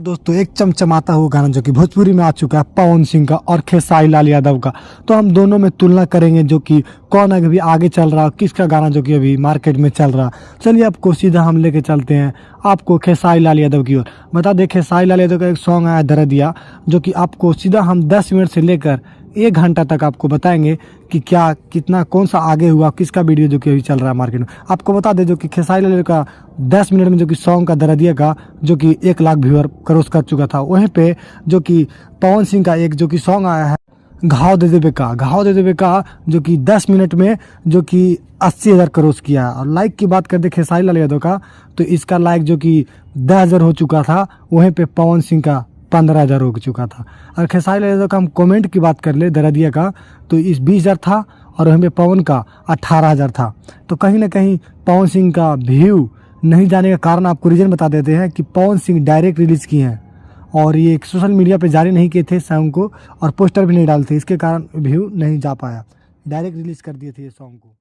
दोस्तों एक चमचमाता हुआ गाना जो कि भोजपुरी में आ चुका है पवन सिंह का और खेसारी लाल यादव का। तो हम दोनों में तुलना करेंगे जो कि कौन अभी आगे चल रहा है, किसका गाना जो कि अभी मार्केट में चल रहा। चलिए आपको सीधा हम लेके चलते हैं आपको खेसारी लाल यादव की ओर। बता दें खेसारी लाल यादव का एक सॉन्ग आया दरदिया, जो कि आपको सीधा हम 10 मिनट से लेकर 1 घंटा तक आपको बताएंगे कि क्या कितना कौन सा आगे हुआ, किसका वीडियो जो कि अभी चल रहा है मार्केट में। आपको बता दें जो कि खेसारी लाल का 10 मिनट में जो कि सॉन्ग का दरदिया का जो कि 1 लाख व्यूअर क्रॉस कर चुका था। वहीं पे जो कि पवन सिंह का एक जो कि सॉन्ग आया है घाव दे देवे का जो कि 10 मिनट में जो कि 80,000 क्रॉस किया है। और लाइक की बात करते खेसारी लाल यादव का, तो इसका लाइक जो कि 10,000 हो चुका था, वहीं पे पवन सिंह का 15,000 हो चुका था। और खेसारी लाल यादव का हम कमेंट की बात कर ले दरदिया का, तो इस 20,000 था और वहीं पे पवन का 18,000 था। तो कहीं ना कहीं पवन सिंह का व्यू नहीं जाने का कारण आपको रीज़न बता देते हैं कि पवन सिंह डायरेक्ट रिलीज़ किए हैं और ये सोशल मीडिया पे जारी नहीं किए थे सॉन्ग को, और पोस्टर भी नहीं डालते, इसके कारण व्यू नहीं जा पाया। डायरेक्ट रिलीज़ कर दिए थे ये सॉन्ग को।